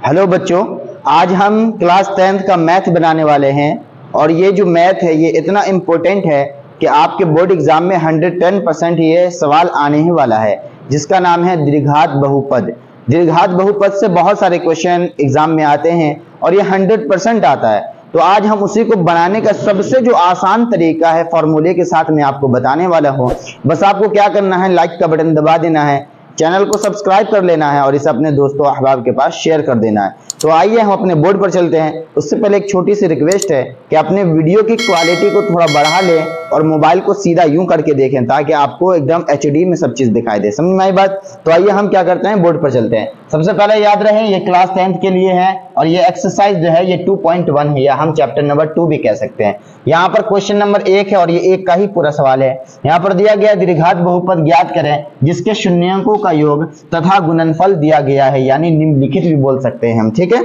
Hello बच्चों, आज हम क्लास 10th का मैथ बनाने वाले हैं और ये जो मैथ है ये इतना इम्पोर्टेंट है कि आपके बोर्ड एग्जाम में 110% ये सवाल आने ही वाला है, जिसका नाम है द्विघात बहुपद। द्विघात बहुपद से बहुत सारे क्वेश्चन एग्जाम में आते हैं और ये 100% आता है। तो आज हम उसी को बनाने का सबसे जो आसान तरीका है फॉर्मूले के साथ मैं आपको बताने वाला हूँ। बस आपको क्या करना है, लाइक का बटन दबा देना है, चैनल को सब्सक्राइब कर लेना है और इसे अपने दोस्तों अहबाब के पास शेयर कर देना है। तो आइए हम अपने बोर्ड पर चलते हैं। उससे पहले एक छोटी सी रिक्वेस्ट है कि अपने वीडियो की क्वालिटी को थोड़ा बढ़ा लें और मोबाइल को सीधा यूं करके देखें ताकि आपको एकदम एचडी में सब चीज दिखाई दे। समझ में आई बात? तो आइए हम क्या करते हैं, बोर्ड पर चलते हैं। सबसे पहले याद रहे ये क्लास 10th के लिए है और ये एक्सरसाइज जो है ये 2.1 है या हम चैप्टर नंबर 2 भी कह सकते हैं। यहाँ पर क्वेश्चन नंबर 1 है और ये 1 का ही पूरा सवाल है। यहाँ पर दिया गया द्विघात बहुपद ज्ञात करें जिसके शून्यकों का योग तथा गुणनफल दिया गया है, यानी निम्नलिखित भी बोल सकते हैं हम। ठीक है,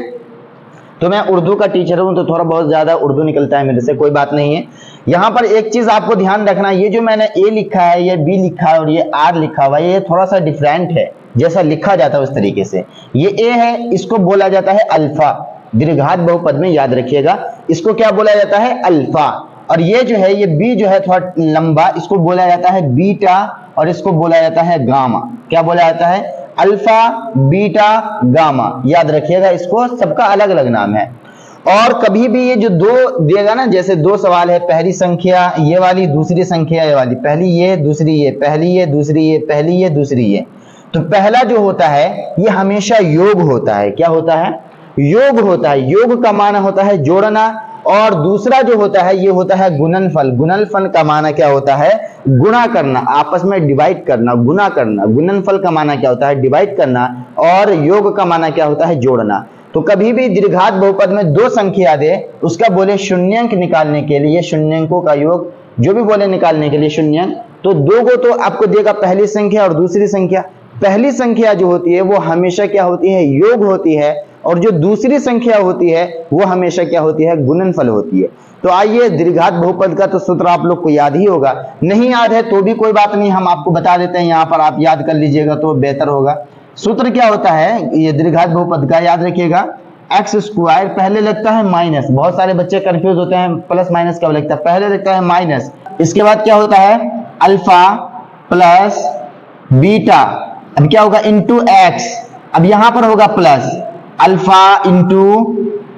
तो मैं उर्दू का टीचर हूं तो थोड़ा बहुत ज्यादा उर्दू निकलता है मेरे से, कोई बात नहीं है। यहाँ पर एक चीज आपको ध्यान रखना, ये जो मैंने ए लिखा है, ये बी लिखा है और ये आर लिखा हुआ है, ये थोड़ा सा डिफरेंट है जैसा लिखा जाता है उस तरीके से। ये ए है, इसको बोला जाता है अल्फा। द्विघात बहुपद में याद रखिएगा इसको क्या बोला जाता है, अल्फा। और ये जो है, ये बी जो है थोड़ा लंबा, इसको बोला जाता है बीटा और इसको बोला जाता है गामा। क्या बोला जाता है, अल्फा, बीटा, गामा। याद रखिएगा इसको, सबका अलग अलग नाम है। और कभी भी ये जो दो देगा ना, जैसे दो सवाल है, पहली संख्या ये वाली, दूसरी संख्या ये वाली, पहली ये दूसरी ये, पहली ये दूसरी ये, पहली ये दूसरी ये, तो पहला जो होता है ये हमेशा योग होता है। क्या होता है, योग होता है। योग का माना होता है जोड़ना। और दूसरा जो होता है ये होता है गुणनफल। गुणनफल का माना क्या होता है, गुणा करना, आपस में डिवाइड करना, गुणा करना। गुणनफल का माना क्या होता है, डिवाइड करना। और योग का माना क्या होता है, जोड़ना। तो कभी भी द्विघात बहुपद में दो संख्या दे, उसका बोले शून्यंक निकालने के लिए, शून्यंकों का योग जो भी बोले निकालने के लिए शून्यंक, तो दो को तो आपको देगा पहली संख्या और दूसरी संख्या। पहली संख्या जो होती है वो हमेशा क्या होती है, योग होती है। और जो दूसरी संख्या होती है वो हमेशा क्या होती है, गुणनफल होती है। तो आइए, द्विघात बहुपद का तो सूत्र आप लोग को याद ही होगा, नहीं याद है तो भी कोई बात नहीं, हम आपको बता देते हैं, यहाँ पर आप याद कर लीजिएगा तो बेहतर होगा। सूत्र क्या होता है ये द्विघात बहुपद का, याद रखिएगा, एक्स स्क्वायर पहले लगता है माइनस। बहुत सारे बच्चे कंफ्यूज होते हैं प्लस माइनस क्या लगता है, पहले लगता है माइनस, इसके बाद क्या होता है अल्फा प्लस बीटा, अब क्या होगा इंटू एक्स, अब यहां पर होगा प्लस अल्फा इंटू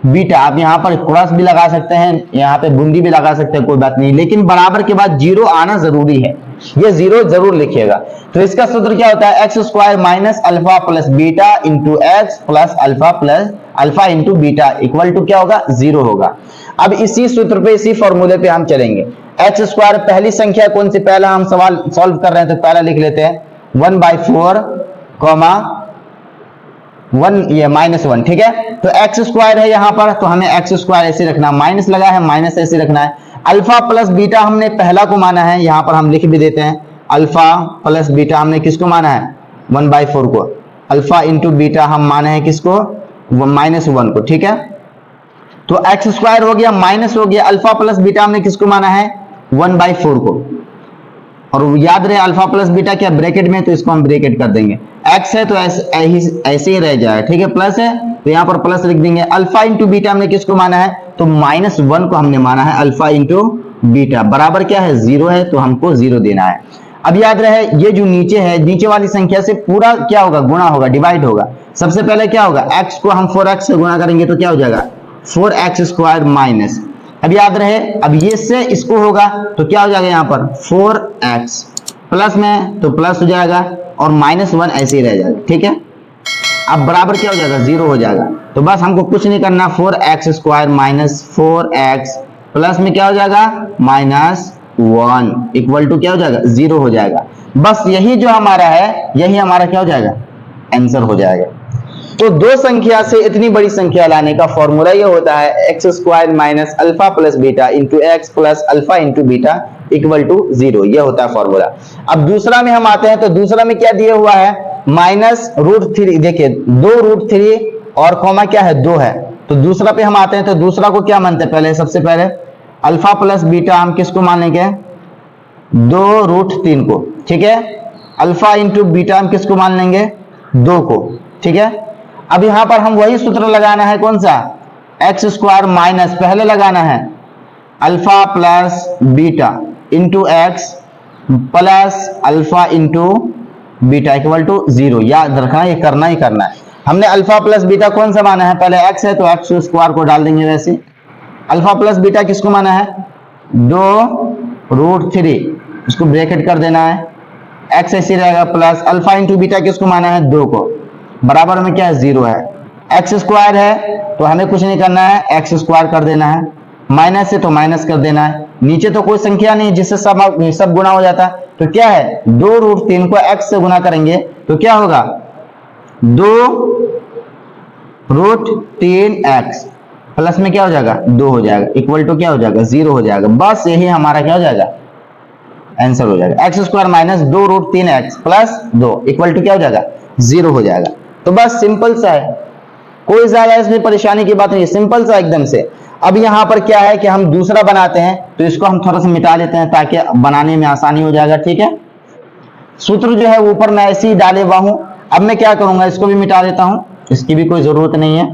बीटा। आप यहां पर क्रॉस भी लगा सकते हैं, यहां पे बूंदी भी लगा सकते हैं, कोई बात नहीं, लेकिन बराबर के बाद जीरो आना जरूरी है, ये जीरो जरूर लिखिएगा। तो इसका सूत्र क्या होता है, x square minus alpha plus beta into x plus alpha into beta equal to क्या होगा, जीरो होगा। अब इसी सूत्र पे, इसी फॉर्मूले पे हम चलेंगे। एक्स स्क्वायर पहली संख्या कौन सी, पहला हम सवाल सॉल्व कर रहे हैं तो पहला लिख लेते हैं 1/4 कॉमा 1 ये -1। ठीक है, तो एक्स स्क्वायर है यहां पर, तो हमें एक्स स्क्वायर ऐसे रखना, माइनस लगा है माइनस ऐसे रखना है। अल्फा प्लस बीटा हमने पहला को माना है, यहां पर हम लिख भी देते हैं अल्फा प्लस बीटा हमने किसको माना है, 1/4 को। अल्फा इंटू बीटा हम माने हैं किसको, -1 को। ठीक है, तो एक्स स्क्वायर हो गया माइनस हो गया, अल्फा प्लस बीटा हमने किसको माना है, 1/4 को। और याद रहे अल्फा प्लस बीटा क्या ब्रैकेट में, तो इसको हम ब्रैकेट कर देंगे। एक्स है तो ऐसे ही रह जाएगा। ठीक है, प्लस है तो यहाँ पर प्लस लिख देंगे। अल्फा इंटू बीटा हमने किसको माना है, तो -1 को हमने माना है अल्फा इंटू बीटा, बराबर क्या है, जीरो है, तो हमको जीरो देना है। अब याद रहे ये जो नीचे है, नीचे वाली संख्या से पूरा क्या होगा, गुणा होगा, डिवाइड होगा। सबसे पहले क्या होगा, एक्स को हम 4x से गुणा करेंगे तो क्या हो जाएगा 4x स्क्वायर माइनस, अब याद रहे अब ये से इसको होगा तो क्या हो जाएगा यहाँ पर 4x प्लस में तो प्लस हो जाएगा और -1 ऐसे ही रह जाएगा। ठीक है, अब बराबर क्या हो जाएगा, जीरो हो जाएगा। तो बस हमको कुछ नहीं करना, 4x square minus 4x plus में क्या हो जाएगा -1 इक्वल टू क्या हो जाएगा, जीरो हो जाएगा। बस यही जो हमारा है, यही हमारा क्या हो जाएगा, आंसर हो जाएगा। तो दो संख्या से इतनी बड़ी संख्या लाने का फॉर्मूला ये होता है x square minus alpha plus beta into x plus alpha into beta equal to zero, ये होता है फॉर्मूला। अब दूसरा में हम आते हैं, तो दूसरा में क्या दिया हुआ है, -√3। देखिए 2√3 और कॉमा क्या है, 2 है। तो दूसरा पे हम आते हैं, तो दूसरा को क्या मानते हैं, पहले सबसे पहले अल्फा प्लस बीटा हम किसको मानेंगे, 2√3 को। ठीक है, अल्फा इंटू बीटा हम किसको मान लेंगे, 2 को। ठीक है, अब यहां पर हम वही सूत्र लगाना है, कौन सा, एक्स स्क्वायर माइनस, पहले लगाना है alpha plus beta into x plus alpha into beta equal to 0। याद रखना, ये करना ही करना है। हमने अल्फा प्लस बीटा कौन सा माना है, पहले एक्स है तो एक्स स्क्वायर को डाल देंगे। वैसे अल्फा प्लस बीटा किसको माना है, 2√3, इसको ब्रैकेट कर देना है, एक्स ऐसे रहेगा प्लस अल्फा इंटू बीटा किसको माना है, 2 को, बराबर में क्या है, 0 है। एक्स स्क्वायर है तो हमें कुछ नहीं करना है, एक्स स्क्वायर कर देना है, माइनस है तो माइनस कर देना है, नीचे तो कोई संख्या नहीं जिससे सब गुना हो जाता है, तो क्या है 2√3 को एक्स से गुना करेंगे तो क्या होगा, 2√3x प्लस में क्या हो जाएगा, 2 हो जाएगा, इक्वल टू क्या हो जाएगा, 0 हो जाएगा। बस यही हमारा क्या हो जाएगा, आंसर हो जाएगा। X square minus 2√3x plus 2 equal to क्या हो जाएगा, 0 हो जाएगा। तो बस सिंपल सा है, कोई ज्यादा इसमें परेशानी की बात नहीं है, सिंपल सा एकदम से। अब यहां पर क्या है कि हम दूसरा बनाते हैं तो इसको हम थोड़ा सा मिटा लेते हैं ताकि बनाने में आसानी हो जाएगा, ठीक है। सूत्र जो है ऊपर मैं ऐसे ही डाले हुआ हूं। अब मैं क्या करूंगा, इसको भी मिटा देता हूं, इसकी भी कोई जरूरत नहीं है।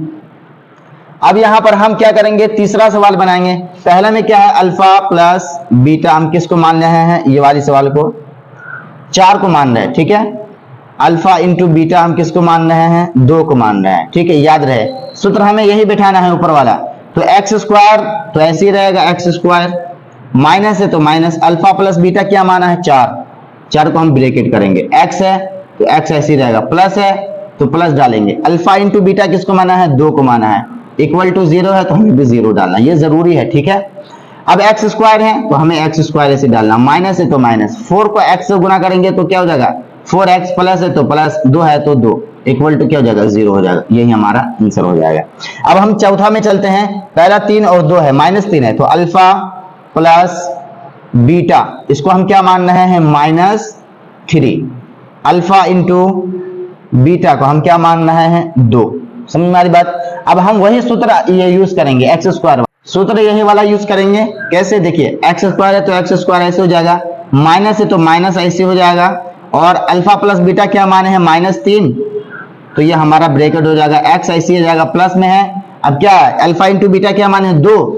अब यहां पर हम क्या करेंगे, तीसरा सवाल बनाएंगे। पहला में क्या है, अल्फा प्लस बीटा, हम किसको मान रहे हैं, ये वाली सवाल को 4 को मान रहे हैं, ठीक है। अल्फा इंटू बीटा हम किसको मान रहे हैं, 2 को मान रहे हैं, ठीक है। याद रहे सूत्र हमें यही बिठाना है ऊपर वाला। तो एक्स स्क्वायर तो ऐसे ही रहेगा, एक्स स्क्वायर माइनस है तो माइनस, अल्फा प्लस बीटा क्या माना है, 4 को हम ब्रैकेट करेंगे, एक्स है तो एक्स ऐसे ही रहेगा, प्लस है तो प्लस डालेंगे, अल्फा इंटू बीटा किसको माना है, 2 को माना है, इक्वल टू 0 है तो हमें भी 0 डालना, ये जरूरी है, ठीक है। अब एक्स स्क्वायर है तो हमें एक्स स्क्वायर ऐसे डालना, माइनस है तो माइनस, 4 को एक्स से गुना करेंगे तो क्या हो जाएगा, 4x प्लस है तो प्लस, 2 है तो 2 इक्वल टू क्या हो जाएगा, 0 हो जाएगा। यही हमारा आंसर हो जाएगा। अब हम चौथा में चलते हैं। पहला 3 और 2 है, -3 है तो अल्फा प्लस बीटा इसको हम क्या मान रहे हैं, -3, अल्फा इंटू बीटा को हम क्या मान रहे हैं, 2। समझ में आ रही बात। अब हम वही सूत्र ये यूज करेंगे, एक्स स्क्वायर सूत्र यही वाला यूज करेंगे। कैसे, देखिए एक्स स्क्वायर है तो एक्स स्क्वायर ऐसे हो जाएगा, माइनस है तो माइनस ऐसे हो जाएगा, और अल्फा प्लस बीटा क्या माने हैं, -3, तो ये हमारा ब्रैकेट हो जाएगा, एक्स ऐसे हो जाएगा, प्लस में है। अब क्या है, अल्फा इंटू बीटा क्या माने हैं, 2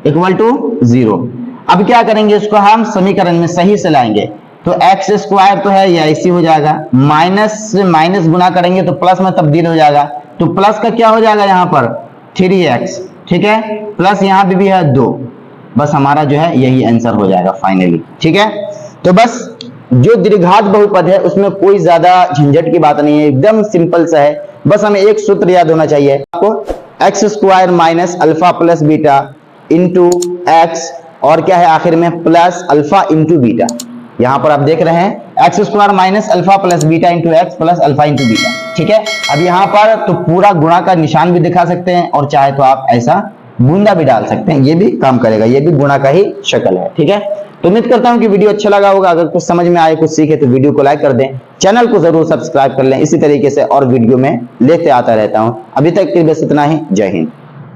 इक्वल टू 0। अब क्या करेंगे, इसको हम समीकरण में सही से लाएंगे। तो एक्स स्क्वायर तो है ये ऐसे हो जाएगा, माइनस से माइनस गुना करेंगे तो प्लस में तब्दील हो जाएगा, तो प्लस का क्या हो जाएगा यहाँ पर 3x, ठीक है, प्लस यहाँ भी है 2। बस हमारा जो है यही आंसर हो जाएगा फाइनली, ठीक है। तो बस जो द्विघात बहुपद है उसमें कोई ज्यादा झंझट की बात नहीं है, एकदम सिंपल सा है। बस हमें एक सूत्र याद होना चाहिए आपको, x square minus alpha plus beta into x, और क्या है आखिर में प्लस अल्फा इंटू बीटा। यहां पर आप देख रहे हैं x square minus alpha plus beta into x plus alpha into beta, ठीक है। अब यहाँ पर तो पूरा गुणा का निशान भी दिखा सकते हैं, और चाहे तो आप ऐसा बूंदा भी डाल सकते हैं, ये भी काम करेगा, ये भी गुणा का ही शक्ल है, ठीक है। तो उम्मीद करता हूं कि वीडियो अच्छा लगा होगा। अगर कुछ समझ में आए, कुछ सीखे तो वीडियो को लाइक कर दें, चैनल को जरूर सब्सक्राइब कर लें। इसी तरीके से और वीडियो में लेते आता रहता हूं। अभी तक के लिए बस इतना ही। जय हिंद।